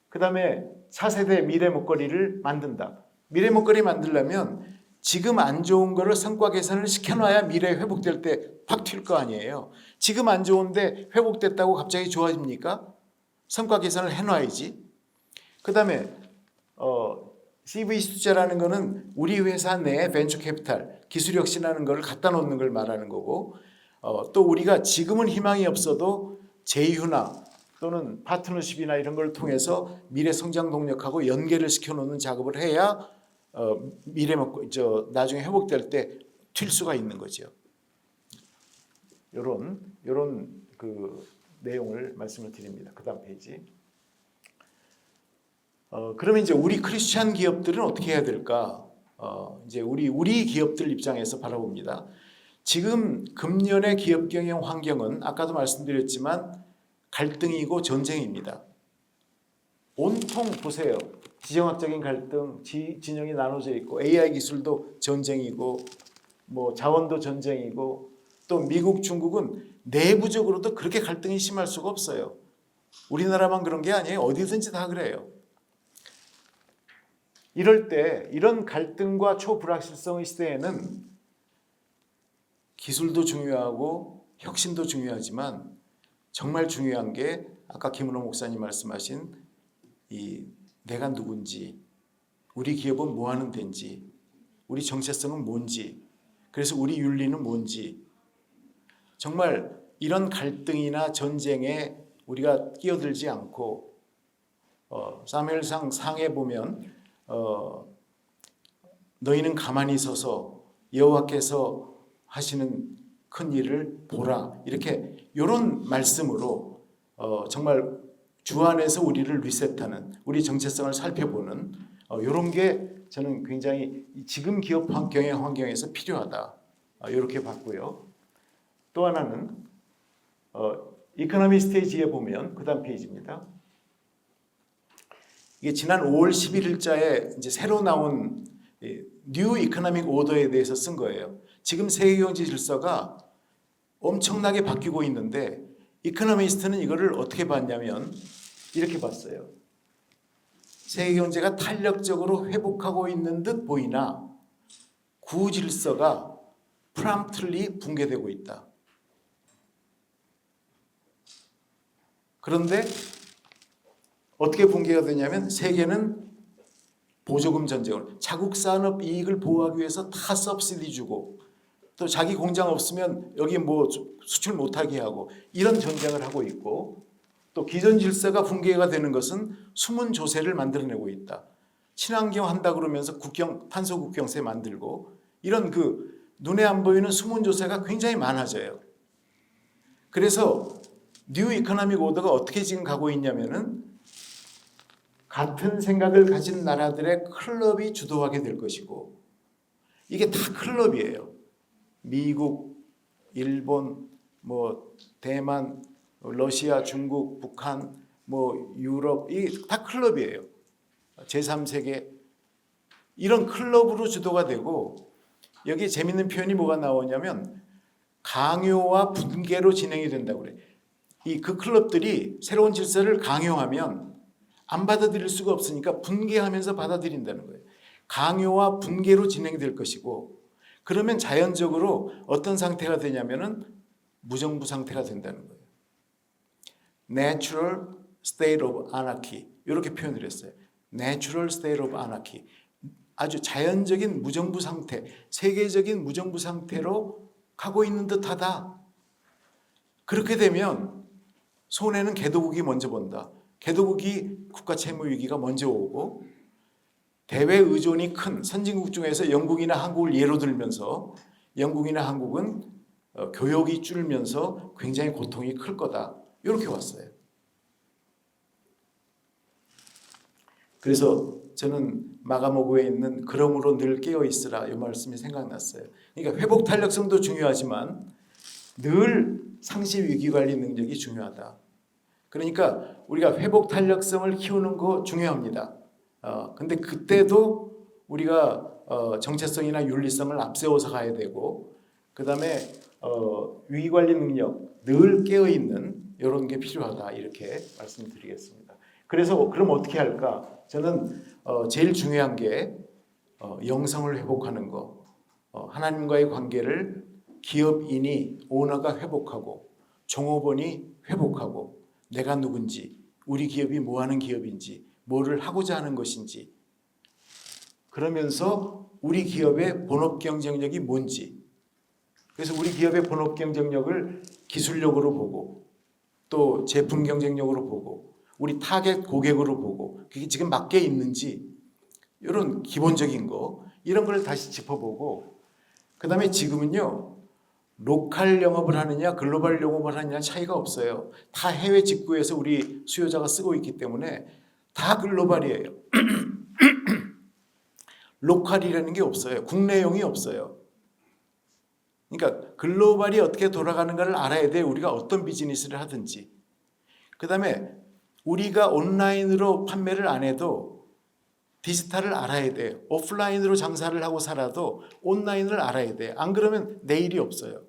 그 다음에 차세대 미래 먹거리를 만든다. 미래 먹거리 만들려면 지금 안 좋은 거를 성과 개선을 시켜놔야 미래에 회복될 때 팍 튈 거 아니에요. 지금 안 좋은데 회복됐다고 갑자기 좋아집니까? 성과 개선을 해놔야지. 그 다음에 CV 투자라는 거는 우리 회사 내에 벤처 캐피탈, 기술 혁신하는 거를 갖다 놓는 걸 말하는 거고, 또 우리가 지금은 희망이 없어도 제휴나 또는 파트너십이나 이런 걸 통해서 미래 성장 동력하고 연계를 시켜놓는 작업을 해야 나중에 회복될 때 튈 수가 있는 거죠. 이런 그 내용을 말씀을 드립니다. 그다음 페이지. 그러면 이제 우리 크리스찬 기업들은 어떻게 해야 될까? 이제 우리 기업들 입장에서 바라봅니다. 지금 금년의 기업 경영 환경은 아까도 말씀드렸지만 갈등이고 전쟁입니다. 온통 보세요. 지정학적인 갈등, 진영이 나눠져 있고 AI 기술도 전쟁이고 뭐 자원도 전쟁이고, 또 미국, 중국은 내부적으로도 그렇게 갈등이 심할 수가 없어요. 우리나라만 그런 게 아니에요. 어디든지 다 그래요. 이럴 때 이런 갈등과 초불확실성의 시대에는 기술도 중요하고 혁신도 중요하지만 정말 중요한 게 아까 김은호 목사님 말씀하신 이 내가 누군지, 우리 기업은 뭐 하는 데인지, 우리 정체성은 뭔지, 그래서 우리 윤리는 뭔지, 정말 이런 갈등이나 전쟁에 우리가 끼어들지 않고 사무엘상 상에 보면 너희는 가만히 서서 여호와께서 하시는 큰 일을 보라, 이렇게 이런 말씀으로 정말 주 안에서 우리를 리셋하는, 우리 정체성을 살펴보는 이런 게 저는 굉장히 지금 기업 경영 환경에서 필요하다, 이렇게 봤고요. 또 하나는 이코노미 스테이지에 보면 그 다음 페이지입니다. 이게 지난 5월 11일자에 이제 새로 나온 뉴 이코노믹 오더에 대해서 쓴 거예요. 지금 세계 경제 질서가 엄청나게 바뀌고 있는데 이코노미스트는 이거를 어떻게 봤냐면 이렇게 봤어요. 세계 경제가 탄력적으로 회복하고 있는 듯 보이나 구질서가 프롬프트리 붕괴되고 있다. 그런데 어떻게 붕괴가 되냐면 세계는 보조금 전쟁을, 자국 산업 이익을 보호하기 위해서 다 서브시디 주고 또 자기 공장 없으면 여기 뭐 수출 못하게 하고 이런 전쟁을 하고 있고, 또 기존 질서가 붕괴가 되는 것은 숨은 조세를 만들어내고 있다. 친환경 한다 그러면서 탄소 국경세 만들고 이런 그 눈에 안 보이는 숨은 조세가 굉장히 많아져요. 그래서 뉴 이코노믹 오더가 어떻게 지금 가고 있냐면은 같은 생각을 가진 나라들의 클럽이 주도하게 될 것이고, 이게 다 클럽이에요. 미국, 일본, 뭐 대만, 러시아, 중국, 북한, 뭐 유럽, 이게 다 클럽이에요. 제3세계 이런 클럽으로 주도가 되고, 여기 재밌는 표현이 뭐가 나오냐면 강요와 분개로 진행이 된다고 그래요. 그 클럽들이 새로운 질서를 강요하면 안 받아들일 수가 없으니까 분개하면서 받아들인다는 거예요. 강요와 분개로 진행될 것이고, 그러면 자연적으로 어떤 상태가 되냐면은 무정부 상태가 된다는 거예요. Natural state of anarchy 이렇게 표현을 했어요. Natural state of anarchy, 아주 자연적인 무정부 상태, 세계적인 무정부 상태로 가고 있는 듯하다. 그렇게 되면 손해는 개도국이 먼저 본다. 개도국이 국가 채무 위기가 먼저 오고, 대외 의존이 큰 선진국 중에서 영국이나 한국을 예로 들면서 영국이나 한국은 교역이 줄면서 굉장히 고통이 클 거다. 이렇게 왔어요. 그래서 저는 마가모고에 있는 그러므로 늘 깨어 있으라 이 말씀이 생각났어요. 그러니까 회복 탄력성도 중요하지만 늘 상시 위기 관리 능력이 중요하다. 그러니까 우리가 회복 탄력성을 키우는 거 중요합니다. 근데 그때도 우리가 정체성이나 윤리성을 앞세워서 가야 되고, 그 다음에 위기 관리 능력, 늘 깨어 있는 이런 게 필요하다, 이렇게 말씀드리겠습니다. 그래서 그럼 어떻게 할까? 저는 제일 중요한 게 영성을 회복하는 거, 하나님과의 관계를 기업인이 오너가 회복하고 종업원이 회복하고, 내가 누군지, 우리 기업이 뭐 하는 기업인지, 뭐를 하고자 하는 것인지, 그러면서 우리 기업의 본업 경쟁력이 뭔지, 그래서 우리 기업의 본업 경쟁력을 기술력으로 보고 또 제품 경쟁력으로 보고 우리 타겟 고객으로 보고 그게 지금 맞게 있는지, 이런 기본적인 거, 이런 걸 다시 짚어보고, 그 다음에 지금은요 로컬 영업을 하느냐 글로벌 영업을 하느냐 차이가 없어요. 다 해외 직구에서 우리 수요자가 쓰고 있기 때문에 다 글로벌이에요. 로컬이라는 게 없어요. 국내용이 없어요. 그러니까 글로벌이 어떻게 돌아가는가를 알아야 돼요. 우리가 어떤 비즈니스를 하든지. 그 다음에 우리가 온라인으로 판매를 안 해도 디지털을 알아야 돼요. 오프라인으로 장사를 하고 살아도 온라인을 알아야 돼요. 안 그러면 내일이 없어요.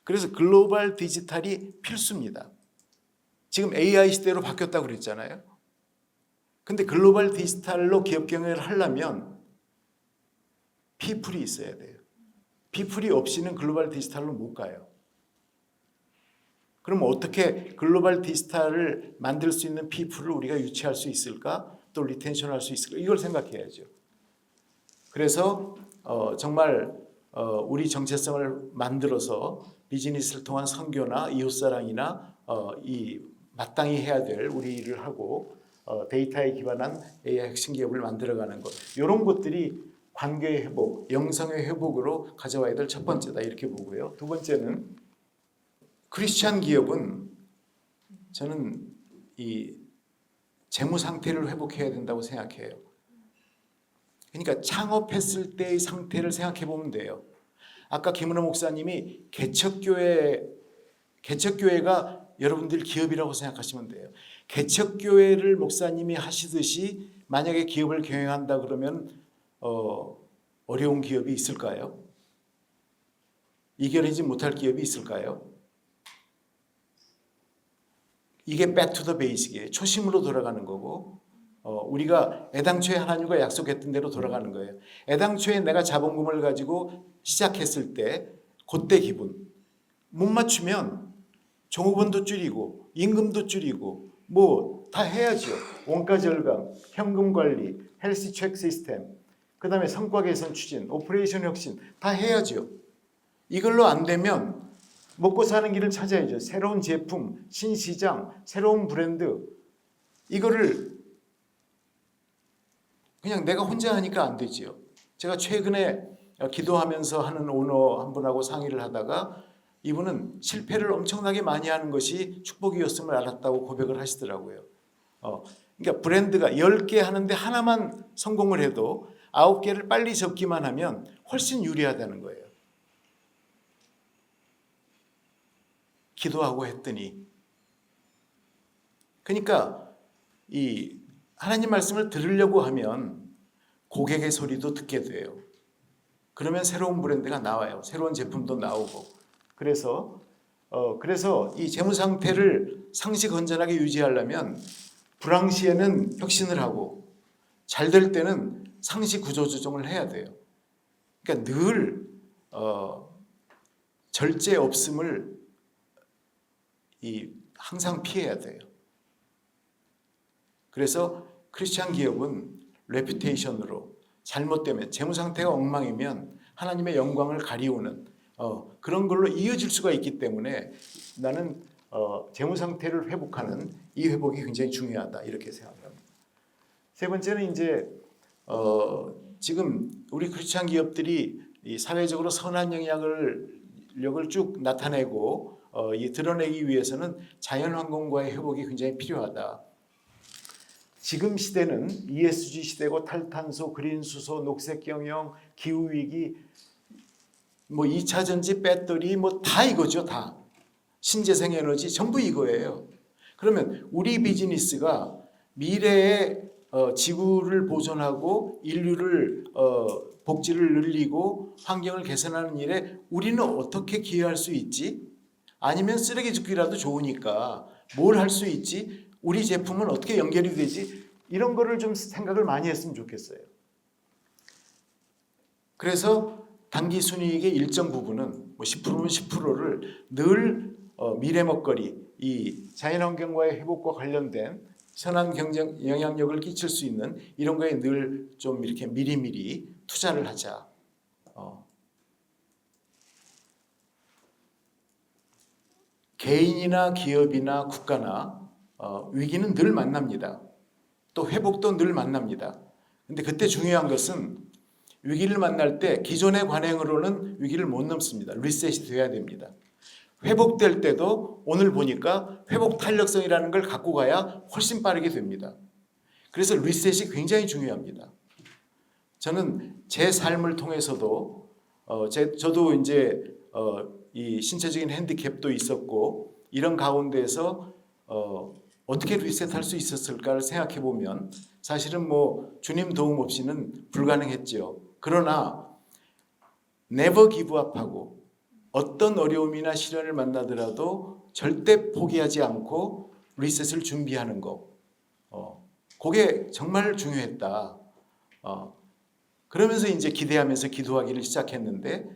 그래서 글로벌 디지털이 필수입니다. 지금 AI 시대로 바뀌었다고 그랬잖아요. 근데 글로벌 디지털로 기업 경영을 하려면 피플이 있어야 돼요. 피플이 없이는 글로벌 디지털로 못 가요. 그럼 어떻게 글로벌 디지털을 만들 수 있는 피플을 우리가 유치할 수 있을까? 또 리텐션할 수 있을까? 이걸 생각해야죠. 그래서 정말 우리 정체성을 만들어서 비즈니스를 통한 선교나 이웃사랑이나 이 마땅히 해야 될 우리 일을 하고 데이터에 기반한 AI 핵심 기업을 만들어가는 것, 이런 것들이 관계의 회복, 영성의 회복으로 가져와야 될 첫 번째다, 이렇게 보고요. 두 번째는 크리스찬 기업은 저는 이 재무 상태를 회복해야 된다고 생각해요. 그러니까 창업했을 때의 상태를 생각해 보면 돼요. 아까 김은호 목사님이 개척교회가 여러분들 기업이라고 생각하시면 돼요. 개척교회를 목사님이 하시듯이 만약에 기업을 경영한다 그러면 어려운 기업이 있을까요? 이겨내지 못할 기업이 있을까요? 이게 back to the basic이에요. 초심으로 돌아가는 거고, 우리가 애당초에 하나님과 약속했던 대로 돌아가는 거예요. 애당초에 내가 자본금을 가지고 시작했을 때 그때 기분, 못 맞추면 종업원도 줄이고 임금도 줄이고 뭐 다 해야죠. 원가 절감, 현금 관리, 헬스 체크 시스템, 그 다음에 성과 개선 추진, 오퍼레이션 혁신 다 해야죠. 이걸로 안 되면 먹고 사는 길을 찾아야죠. 새로운 제품, 신시장, 새로운 브랜드, 이거를 그냥 내가 혼자 하니까 안 되지요. 제가 최근에 기도하면서 하는 오너 한 분하고 상의를 하다가 이분은 실패를 엄청나게 많이 하는 것이 축복이었음을 알았다고 고백을 하시더라고요. 그러니까 브랜드가 10개 하는데 하나만 성공을 해도 9개를 빨리 접기만 하면 훨씬 유리하다는 거예요. 기도하고 했더니. 그러니까 이 하나님 말씀을 들으려고 하면 고객의 소리도 듣게 돼요. 그러면 새로운 브랜드가 나와요. 새로운 제품도 나오고. 그래서 이 재무 상태를 상시 건전하게 유지하려면 불황시에는 혁신을 하고 잘 될 때는 상시 구조 조정을 해야 돼요. 그러니까 늘 절제 없음을 항상 피해야 돼요. 그래서 크리스찬 기업은 레퓨테이션으로 잘못되면 재무 상태가 엉망이면 하나님의 영광을 가리우는 그런 걸로 이어질 수가 있기 때문에 나는 재무 상태를 회복하는 이 회복이 굉장히 중요하다 이렇게 생각합니다. 세 번째는 이제 지금 우리 크리스찬 기업들이 이 사회적으로 선한 영향력을 쭉 나타내고 드러내기 위해서는 자연환경과의 회복이 굉장히 필요하다. 지금 시대는 ESG 시대고 탈탄소, 그린 수소, 녹색 경영, 기후 위기, 2차 전지, 배터리 다 이거죠. 다 신재생 에너지 전부 이거예요. 그러면 우리 비즈니스가 미래에 지구를 보존하고 인류를 복지를 늘리고 환경을 개선하는 일에 우리는 어떻게 기여할 수 있지? 아니면 쓰레기 줍기라도 좋으니까 뭘 할 수 있지? 우리 제품은 어떻게 연결이 되지? 이런 거를 좀 생각을 많이 했으면 좋겠어요. 그래서 단기 순이익의 일정 부분은 10%면 10%를 늘 미래 먹거리, 이 자연환경과의 회복과 관련된 선한 경쟁 영향력을 끼칠 수 있는 이런 거에 늘 좀 이렇게 미리미리 투자를 하자. 개인이나 기업이나 국가나 위기는 늘 만납니다. 또 회복도 늘 만납니다. 근데 그때 중요한 것은 위기를 만날 때 기존의 관행으로는 위기를 못 넘습니다. 리셋이 돼야 됩니다. 회복될 때도 오늘 보니까 회복 탄력성이라는 걸 갖고 가야 훨씬 빠르게 됩니다. 그래서 리셋이 굉장히 중요합니다. 저는 제 삶을 통해서도 저도 이제 이 신체적인 핸디캡도 있었고 이런 가운데에서 어떻게 리셋할 수 있었을까를 생각해 보면 사실은 주님 도움 없이는 불가능했죠. 그러나 never give up하고 어떤 어려움이나 시련을 만나더라도 절대 포기하지 않고 리셋을 준비하는 거, 그게 정말 중요했다. 그러면서 이제 기대하면서 기도하기를 시작했는데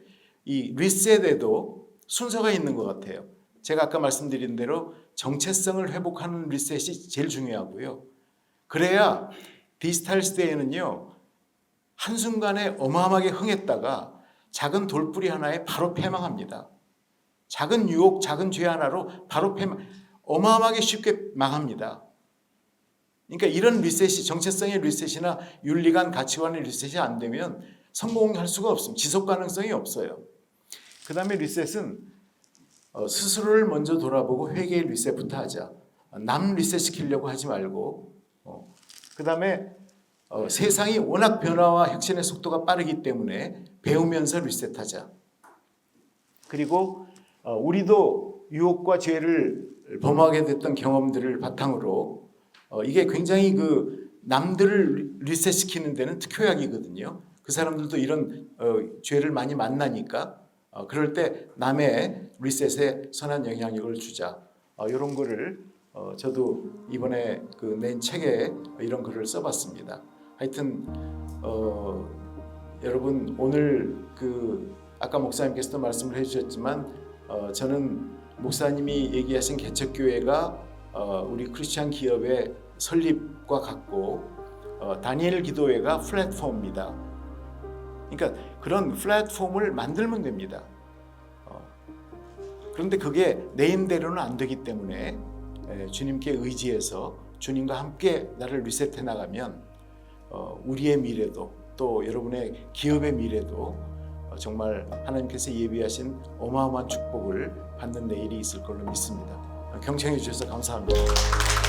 이 리셋에도 순서가 있는 것 같아요. 제가 아까 말씀드린 대로 정체성을 회복하는 리셋이 제일 중요하고요. 그래야 디지털 시대에는요, 한순간에 어마어마하게 흥했다가 작은 돌뿌리 하나에 바로 패망합니다. 작은 유혹, 작은 죄 하나로 바로 어마어마하게 쉽게 망합니다. 그러니까 이런 리셋이 정체성의 리셋이나 윤리관 가치관의 리셋이 안 되면 성공할 수가 없습니다. 지속 가능성이 없어요. 그 다음에 리셋은 스스로를 먼저 돌아보고 회개의 리셋부터 하자. 남 리셋 시키려고 하지 말고 그 다음에 세상이 워낙 변화와 혁신의 속도가 빠르기 때문에 배우면서 리셋하자. 그리고 우리도 유혹과 죄를 범하게 됐던 경험들을 바탕으로 이게 굉장히 남들을 리셋시키는 데는 특효약이거든요. 그 사람들도 이런 죄를 많이 만나니까 그럴 때 남의 리셋에 선한 영향력을 주자. 이런 거를 저도 이번에 낸 책에 이런 글을 써봤습니다. 하여튼 여러분 오늘 아까 목사님께서도 말씀을 해주셨지만 저는 목사님이 얘기하신 개척교회가 우리 크리스찬 기업의 설립과 같고 다니엘 기도회가 플랫폼입니다. 그러니까 그런 플랫폼을 만들면 됩니다. 그런데 그게 내 힘대로는 안 되기 때문에 주님께 의지해서 주님과 함께 나를 리셋해 나가면 우리의 미래도 또 여러분의 기업의 미래도 정말 하나님께서 예비하신 어마어마한 축복을 받는 내일이 있을 걸로 믿습니다. 경청해 주셔서 감사합니다.